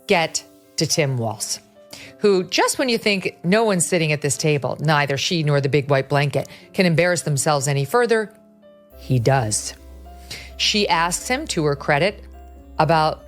get to Tim Walz, who, just when you think no one's sitting at this table, neither she nor the big white blanket, can embarrass themselves any further, he does. She asks him, to her credit, about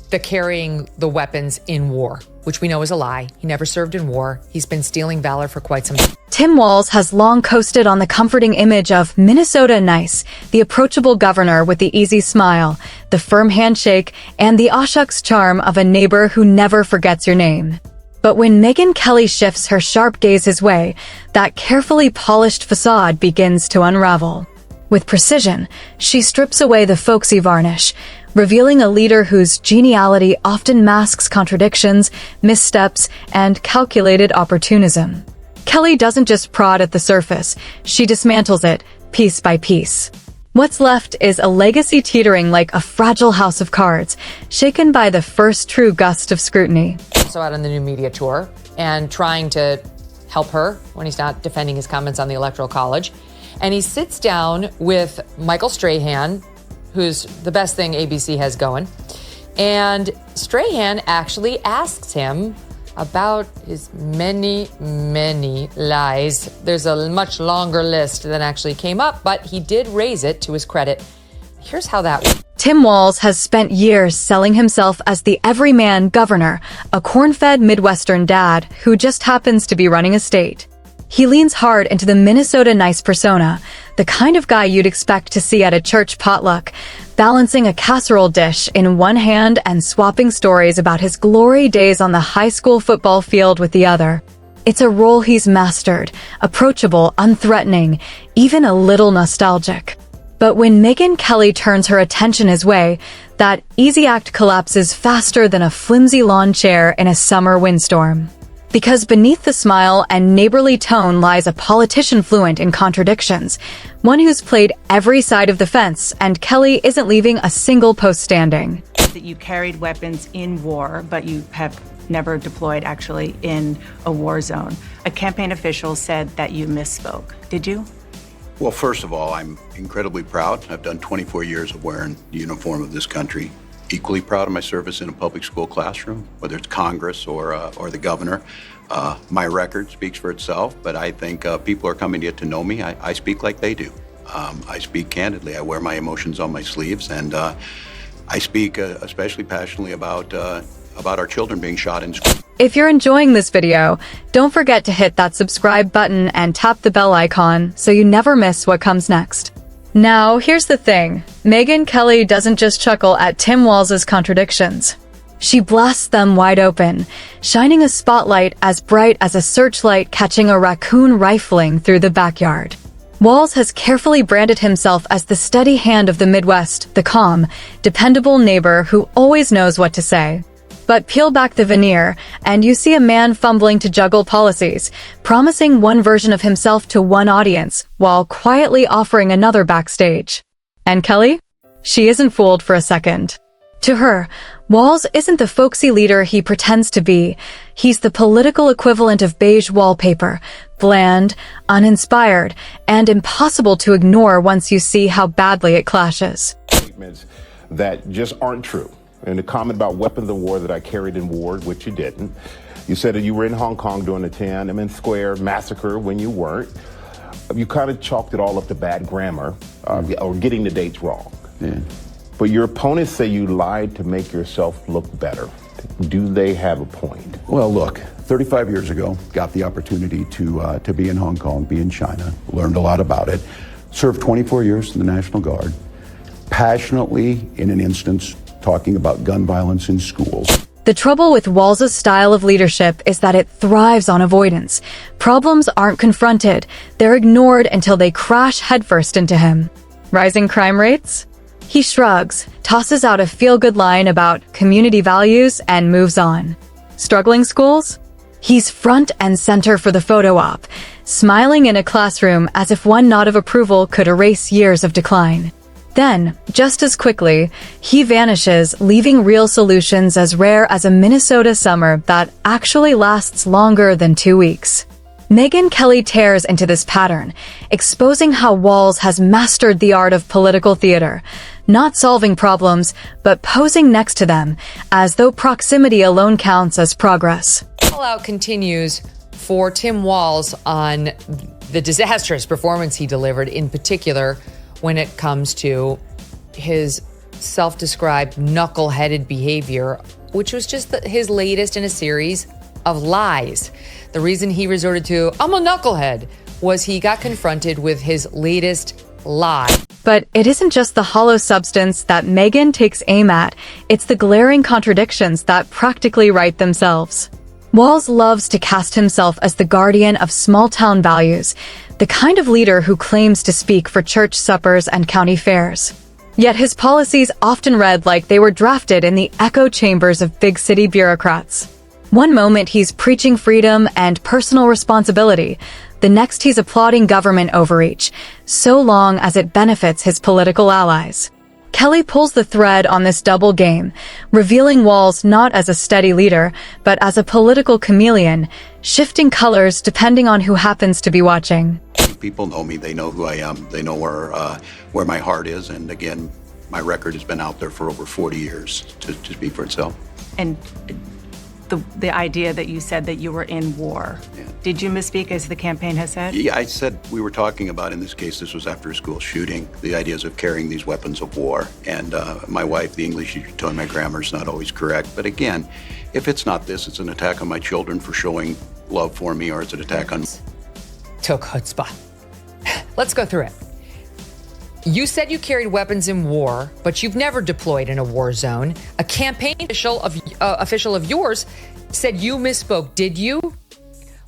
the carrying the weapons in war, which we know is a lie. He never served in war. He's been stealing valor for quite some time. Tim Walz has long coasted on the comforting image of Minnesota Nice, the approachable governor with the easy smile, the firm handshake, and the aw shucks charm of a neighbor who never forgets your name. But when Megyn Kelly shifts her sharp gaze his way, that carefully polished facade begins to unravel. With precision, she strips away the folksy varnish, revealing a leader whose geniality often masks contradictions, missteps, and calculated opportunism. Kelly doesn't just prod at the surface, she dismantles it, piece by piece. What's left is a legacy teetering like a fragile house of cards, shaken by the first true gust of scrutiny. Also out on the new media tour and trying to help her when he's not defending his comments on the Electoral College. And he sits down with Michael Strahan, who's the best thing ABC has going. And Strahan actually asks him about his many, many lies. There's a much longer list than actually came up, but he did raise it to his credit. Here's how that went. Tim Walz has spent years selling himself as the everyman governor, a corn-fed Midwestern dad who just happens to be running a state. He leans hard into the Minnesota Nice persona, the kind of guy you'd expect to see at a church potluck, balancing a casserole dish in one hand and swapping stories about his glory days on the high school football field with the other. It's a role he's mastered, approachable, unthreatening, even a little nostalgic. But when Megyn Kelly turns her attention his way, that easy act collapses faster than a flimsy lawn chair in a summer windstorm. Because beneath the smile and neighborly tone lies a politician fluent in contradictions, one who's played every side of the fence, and Kelly isn't leaving a single post standing. That you carried weapons in war, but you have never deployed actually in a war zone. A campaign official said that you misspoke. Did you? Well, first of all, I'm incredibly proud. I've done 24 years of wearing the uniform of this country. Equally proud of my service in a public school classroom, whether it's Congress or the governor. My record speaks for itself, but I think people are coming to get to know me. I speak like they do. I speak candidly. I wear my emotions on my sleeves, and I speak especially passionately about our children being shot in school. If you're enjoying this video, don't forget to hit that subscribe button and tap the bell icon so you never miss what comes next. Now, here's the thing. Megyn Kelly doesn't just chuckle at Tim Walz's contradictions. She blasts them wide open, shining a spotlight as bright as a searchlight catching a raccoon rifling through the backyard. Walz has carefully branded himself as the steady hand of the Midwest, the calm, dependable neighbor who always knows what to say. But peel back the veneer, and you see a man fumbling to juggle policies, promising one version of himself to one audience, while quietly offering another backstage. And Kelly? She isn't fooled for a second. To her, Walz isn't the folksy leader he pretends to be. He's the political equivalent of beige wallpaper, bland, uninspired, and impossible to ignore once you see how badly it clashes. Statements that just aren't true. And the comment about weapons of war that I carried in war, which you didn't. You said that you were in Hong Kong during the Tiananmen Square massacre when you weren't. You kind of chalked it all up to bad grammar or getting the dates wrong. Yeah. But your opponents say you lied to make yourself look better. Do they have a point? Well, look, 35 years ago, got the opportunity to be in Hong Kong, be in China, learned a lot about it, served 24 years in the National Guard, passionately, in an instance, talking about gun violence in schools. The trouble with Walz's style of leadership is that it thrives on avoidance. Problems aren't confronted, they're ignored until they crash headfirst into him. Rising crime rates? He shrugs, tosses out a feel-good line about community values, and moves on. Struggling schools? He's front and center for the photo op, smiling in a classroom as if one nod of approval could erase years of decline. Then, just as quickly, he vanishes, leaving real solutions as rare as a Minnesota summer that actually lasts longer than 2 weeks. Megyn Kelly tears into this pattern, exposing how Walz has mastered the art of political theater, not solving problems, but posing next to them, as though proximity alone counts as progress. Fallout continues for Tim Walz on the disastrous performance he delivered, in particular when it comes to his self-described knuckle-headed behavior, which was just his latest in a series of lies. The reason he resorted to, I'm a knucklehead, was he got confronted with his latest lie. But it isn't just the hollow substance that Megyn takes aim at, it's the glaring contradictions that practically write themselves. Walz loves to cast himself as the guardian of small-town values, the kind of leader who claims to speak for church suppers and county fairs. Yet his policies often read like they were drafted in the echo chambers of big city bureaucrats. One moment he's preaching freedom and personal responsibility, the next he's applauding government overreach, so long as it benefits his political allies. Kelly pulls the thread on this double game, revealing Walz not as a steady leader, but as a political chameleon, shifting colors depending on who happens to be watching. People know me. They know who I am. They know where my heart is. And again, my record has been out there for over 40 years to speak for itself. And the idea that you said that you were in war, did you misspeak as the campaign has said? Yeah, I said we were talking about, in this case, this was after a school shooting, the ideas of carrying these weapons of war. And my wife, the English teacher, told me my grammar is not always correct. But again, if it's not this, it's an attack on my children for showing love for me, or it's an attack on... Took chutzpah. Let's go through it. You said you carried weapons in war, but you've never deployed in a war zone. A campaign official of yours said you misspoke. Did you?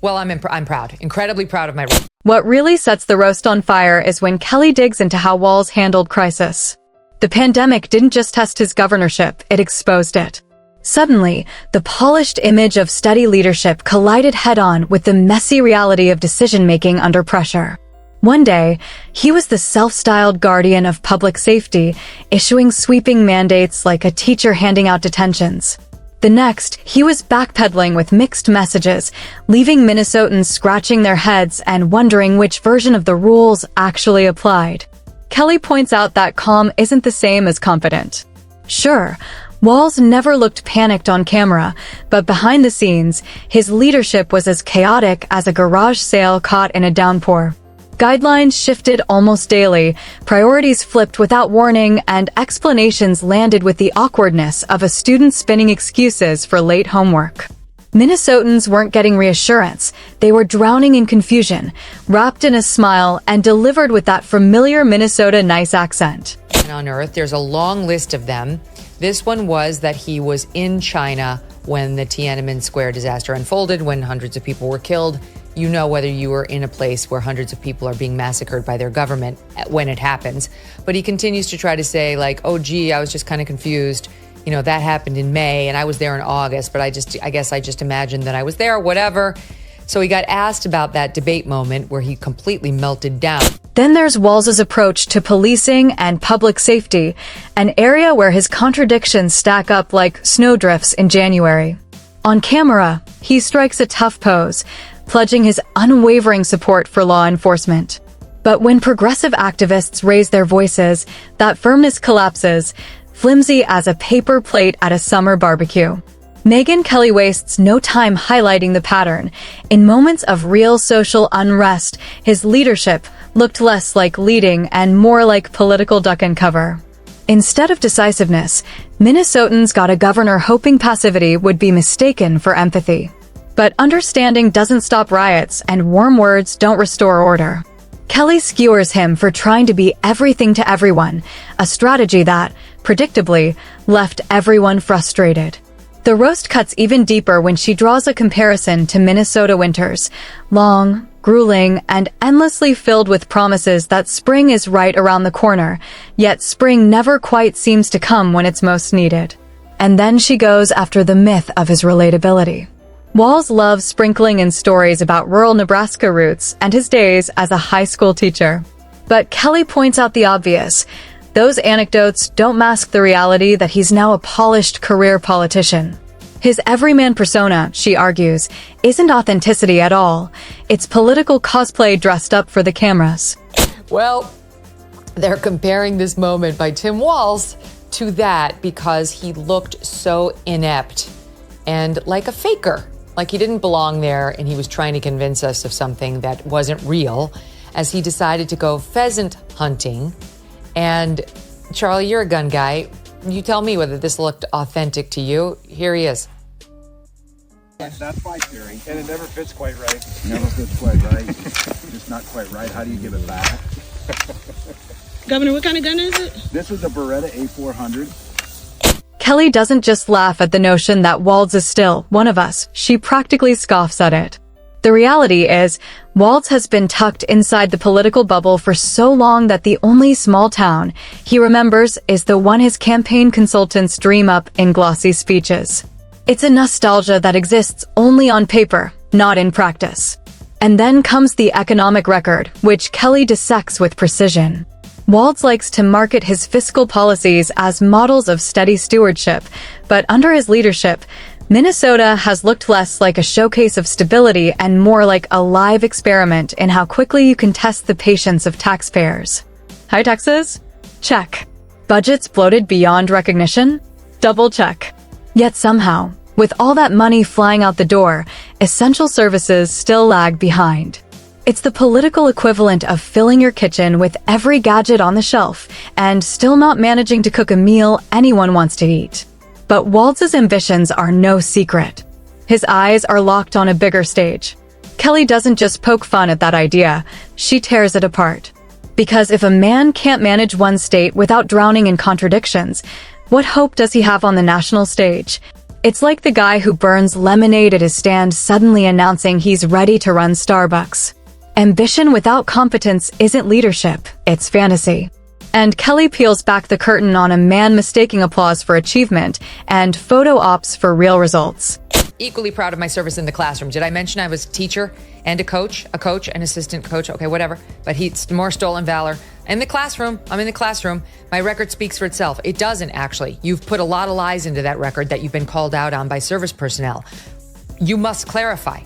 Well, I'm proud, incredibly proud of my... What really sets the roast on fire is when Kelly digs into how Walz handled crisis. The pandemic didn't just test his governorship, it exposed it. Suddenly, the polished image of steady leadership collided head-on with the messy reality of decision-making under pressure. One day, he was the self-styled guardian of public safety, issuing sweeping mandates like a teacher handing out detentions. The next, he was backpedaling with mixed messages, leaving Minnesotans scratching their heads and wondering which version of the rules actually applied. Kelly points out that calm isn't the same as confident. Sure, Walz never looked panicked on camera, but behind the scenes, his leadership was as chaotic as a garage sale caught in a downpour. Guidelines shifted almost daily, priorities flipped without warning, and explanations landed with the awkwardness of a student spinning excuses for late homework. Minnesotans weren't getting reassurance. They were drowning in confusion, wrapped in a smile and delivered with that familiar Minnesota nice accent. On Earth, there's a long list of them. This one was that he was in China when the Tiananmen Square disaster unfolded, when hundreds of people were killed. You know whether you were in a place where hundreds of people are being massacred by their government when it happens. But he continues to try to say, like, oh, gee, I was just kind of confused. You know, that happened in May and I was there in August, but I guess I just imagined that I was there, whatever. So he got asked about that debate moment where he completely melted down. Then there's Walz's approach to policing and public safety, an area where his contradictions stack up like snowdrifts in January. On camera, he strikes a tough pose, pledging his unwavering support for law enforcement. But when progressive activists raise their voices, that firmness collapses, flimsy as a paper plate at a summer barbecue. Megyn Kelly wastes no time highlighting the pattern. In moments of real social unrest, his leadership looked less like leading and more like political duck and cover. Instead of decisiveness, Minnesotans got a governor hoping passivity would be mistaken for empathy. But understanding doesn't stop riots, and warm words don't restore order. Kelly skewers him for trying to be everything to everyone, a strategy that, predictably, left everyone frustrated. The roast cuts even deeper when she draws a comparison to Minnesota winters, long, grueling, and endlessly filled with promises that spring is right around the corner, yet spring never quite seems to come when it's most needed. And then she goes after the myth of his relatability. Walz loves sprinkling in stories about rural Nebraska roots and his days as a high school teacher. But Kelly points out the obvious. Those anecdotes don't mask the reality that he's now a polished career politician. His everyman persona, she argues, isn't authenticity at all. It's political cosplay dressed up for the cameras. Well, they're comparing this moment by Tim Walz to that because he looked so inept and like a faker, like he didn't belong there and he was trying to convince us of something that wasn't real as he decided to go pheasant hunting. And Charlie, you're a gun guy. You tell me whether this looked authentic to you. Here he is. That's my theory. And it never fits quite right. Never fits quite right. Just not quite right. How do you give it back? Governor, what kind of gun is it? This was a Beretta A400. Kelly doesn't just laugh at the notion that Walz is still one of us. She practically scoffs at it. The reality is, Walz has been tucked inside the political bubble for so long that the only small town he remembers is the one his campaign consultants dream up in glossy speeches. It's a nostalgia that exists only on paper, not in practice. And then comes the economic record, which Kelly dissects with precision. Walz likes to market his fiscal policies as models of steady stewardship, but under his leadership, Minnesota has looked less like a showcase of stability and more like a live experiment in how quickly you can test the patience of taxpayers. High taxes? Check. Budgets bloated beyond recognition? Double check. Yet somehow, with all that money flying out the door, essential services still lag behind. It's the political equivalent of filling your kitchen with every gadget on the shelf and still not managing to cook a meal anyone wants to eat. But Walz's ambitions are no secret. His eyes are locked on a bigger stage. Kelly doesn't just poke fun at that idea, she tears it apart. Because if a man can't manage one state without drowning in contradictions, what hope does he have on the national stage? It's like the guy who burns lemonade at his stand suddenly announcing he's ready to run Starbucks. Ambition without competence isn't leadership, it's fantasy. And Kelly peels back the curtain on a man mistaking applause for achievement and photo ops for real results. Equally proud of my service in the classroom. Did I mention I was a teacher and a coach, an assistant coach? Okay, whatever. But he's more stolen valor. In the classroom, I'm in the classroom. My record speaks for itself. It doesn't actually. You've put a lot of lies into that record that you've been called out on by service personnel. You must clarify,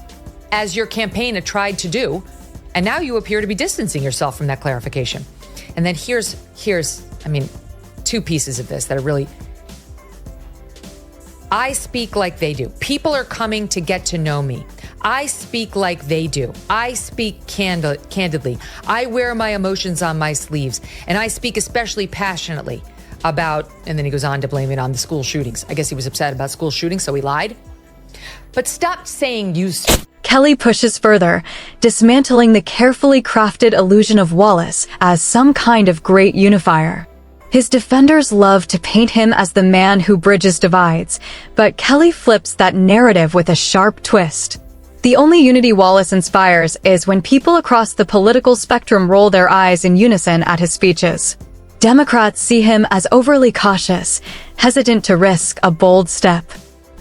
as your campaign had tried to do, and now you appear to be distancing yourself from that clarification. And then here's two pieces of this that are really, I speak like they do. People are coming to get to know me. I speak like they do. I speak candidly. I wear my emotions on my sleeves. And I speak especially passionately about, and then he goes on to blame it on the school shootings. I guess he was upset about school shootings, so he lied. But stop saying you... Kelly pushes further, dismantling the carefully crafted illusion of Wallace as some kind of great unifier. His defenders love to paint him as the man who bridges divides, but Kelly flips that narrative with a sharp twist. The only unity Wallace inspires is when people across the political spectrum roll their eyes in unison at his speeches. Democrats see him as overly cautious, hesitant to risk a bold step.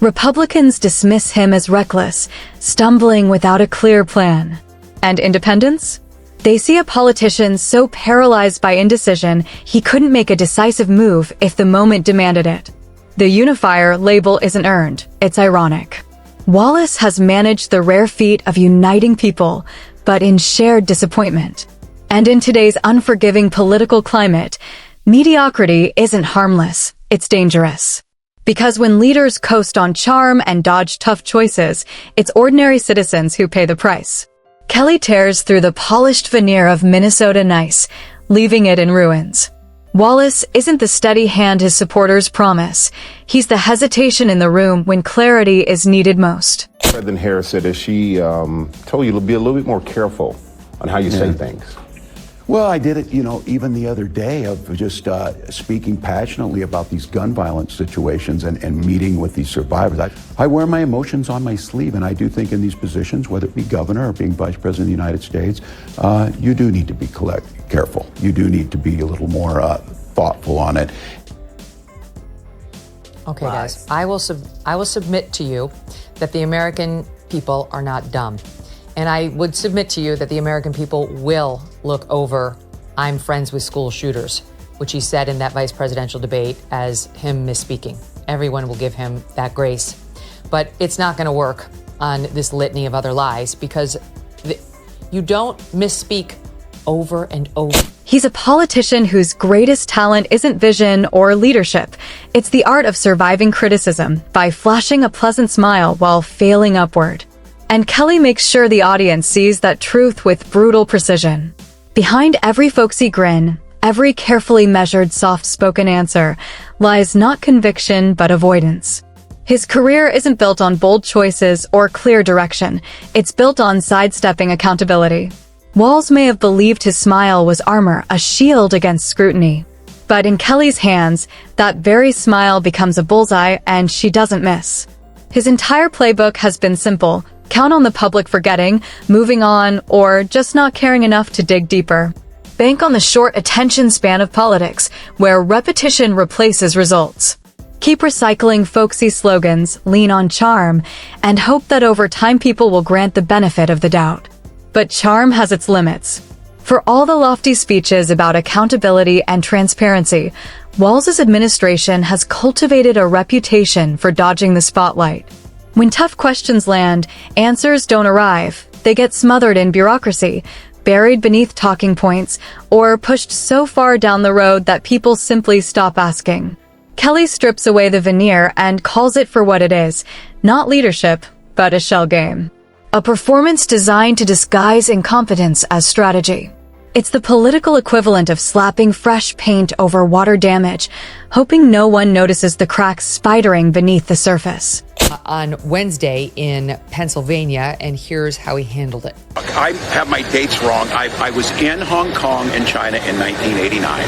Republicans dismiss him as reckless, stumbling without a clear plan. And independents? They see a politician so paralyzed by indecision he couldn't make a decisive move if the moment demanded it. The unifier label isn't earned, it's ironic. Wallace has managed the rare feat of uniting people, but in shared disappointment. And in today's unforgiving political climate, mediocrity isn't harmless, it's dangerous. Because when leaders coast on charm and dodge tough choices, it's ordinary citizens who pay the price. Kelly tears through the polished veneer of Minnesota nice, leaving it in ruins. Wallace isn't the steady hand his supporters promise. He's the hesitation in the room when clarity is needed most. President Harris said that she told you to be a little bit more careful on how you say things. Well, I did it, even the other day of just speaking passionately about these gun violence situations and meeting with these survivors. I wear my emotions on my sleeve, and I do think in these positions, whether it be governor or being vice president of the United States, you do need to be careful. You do need to be a little more thoughtful on it. Okay, guys, I will submit to you that the American people are not dumb. And I would submit to you that the American people will look over "I'm friends with school shooters," which he said in that vice presidential debate, as him misspeaking. Everyone will give him that grace. But it's not going to work on this litany of other lies because you don't misspeak over and over. He's a politician whose greatest talent isn't vision or leadership. It's the art of surviving criticism by flashing a pleasant smile while failing upward. And Kelly makes sure the audience sees that truth with brutal precision. Behind every folksy grin, every carefully measured, soft-spoken answer, lies not conviction but avoidance. His career isn't built on bold choices or clear direction. It's built on sidestepping accountability. Walz may have believed his smile was armor, a shield against scrutiny. But in Kelly's hands, that very smile becomes a bullseye and she doesn't miss. His entire playbook has been simple: count on the public forgetting, moving on, or just not caring enough to dig deeper. Bank on the short attention span of politics, where repetition replaces results. Keep recycling folksy slogans, lean on charm, and hope that over time people will grant the benefit of the doubt. But charm has its limits. For all the lofty speeches about accountability and transparency, Walz's administration has cultivated a reputation for dodging the spotlight. When tough questions land, answers don't arrive. They get smothered in bureaucracy, buried beneath talking points, or pushed so far down the road that people simply stop asking. Kelly strips away the veneer and calls it for what it is: not leadership, but a shell game. A performance designed to disguise incompetence as strategy. It's the political equivalent of slapping fresh paint over water damage, hoping no one notices the cracks spidering beneath the surface. On Wednesday in Pennsylvania, and here's how he handled it. I have my dates wrong. I was in Hong Kong and China in 1989.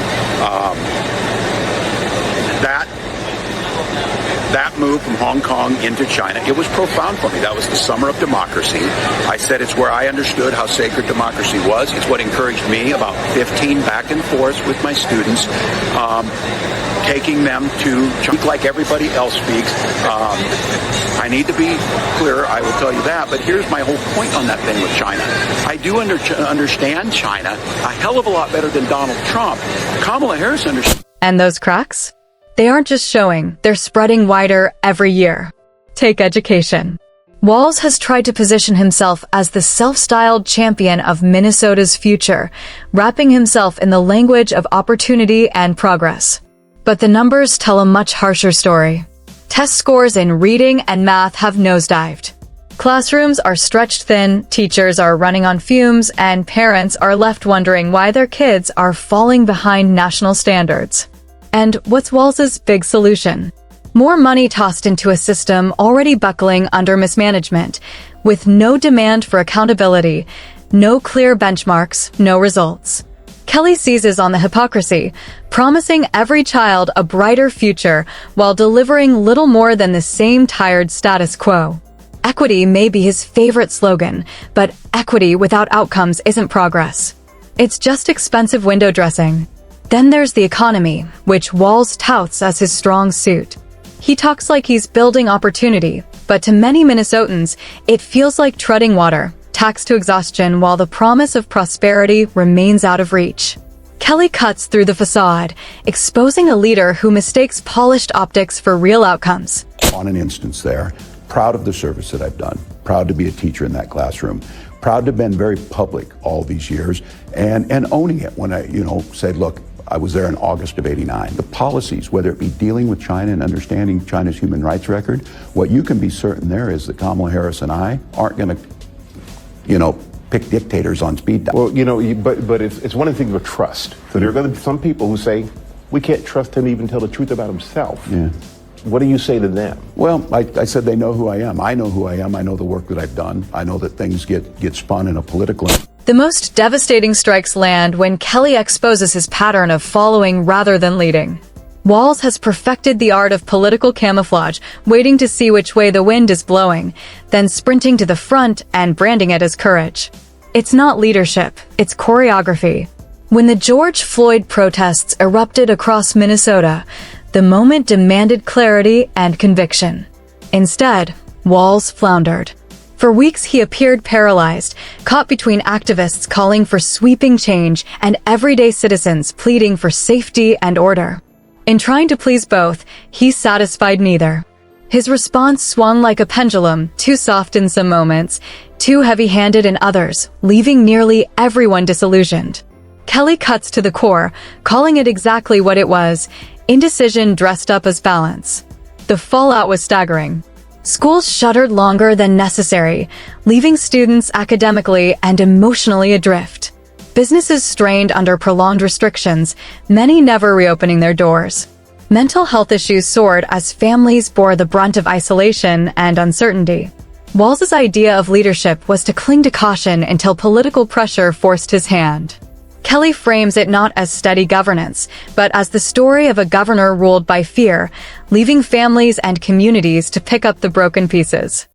That move from Hong Kong into China, it was profound for me. That was the summer of democracy. I said it's where I understood how sacred democracy was. It's what encouraged me, about 15 back and forth with my students, taking them to speak like everybody else speaks. I need to be clear, I will tell you that, but here's my whole point on that thing with China. I do understand China a hell of a lot better than Donald Trump. Kamala Harris understands. And those cracks? They aren't just showing, they're spreading wider every year. Take education. Walz has tried to position himself as the self-styled champion of Minnesota's future, wrapping himself in the language of opportunity and progress. But the numbers tell a much harsher story. Test scores in reading and math have nosedived. Classrooms are stretched thin, teachers are running on fumes, and parents are left wondering why their kids are falling behind national standards. And what's Walz's big solution? More money tossed into a system already buckling under mismanagement, with no demand for accountability, no clear benchmarks, no results. Kelly seizes on the hypocrisy, promising every child a brighter future while delivering little more than the same tired status quo. Equity may be his favorite slogan, but equity without outcomes isn't progress. It's just expensive window dressing. Then there's the economy, which Walz touts as his strong suit. He talks like he's building opportunity, but to many Minnesotans, it feels like treading water, taxed to exhaustion while the promise of prosperity remains out of reach. Kelly cuts through the facade, exposing a leader who mistakes polished optics for real outcomes. On an instance there, proud of the service that I've done, proud to be a teacher in that classroom, proud to have been very public all these years and owning it when I, said, look, I was there in August of '89. The policies, whether it be dealing with China and understanding China's human rights record, what you can be certain there is that Kamala Harris and I aren't going to, pick dictators on speed dial. Well, but it's one of the things with trust. So there are going to be some people who say, we can't trust him to even tell the truth about himself. Yeah. What do you say to them? Well, I said they know who I am. I know who I am. I know the work that I've done. I know that things get spun in a political... The most devastating strikes land when Kelly exposes his pattern of following rather than leading. Walz has perfected the art of political camouflage, waiting to see which way the wind is blowing, then sprinting to the front and branding it as courage. It's not leadership, it's choreography. When the George Floyd protests erupted across Minnesota, the moment demanded clarity and conviction. Instead, Walz floundered. For weeks he appeared paralyzed, caught between activists calling for sweeping change and everyday citizens pleading for safety and order. In trying to please both, he satisfied neither. His response swung like a pendulum, too soft in some moments, too heavy-handed in others, leaving nearly everyone disillusioned. Kelly cuts to the core, calling it exactly what it was: indecision dressed up as balance. The fallout was staggering. Schools shuttered longer than necessary, leaving students academically and emotionally adrift. Businesses strained under prolonged restrictions, many never reopening their doors. Mental health issues soared as families bore the brunt of isolation and uncertainty. Walz's idea of leadership was to cling to caution until political pressure forced his hand. Kelly frames it not as steady governance, but as the story of a governor ruled by fear, leaving families and communities to pick up the broken pieces.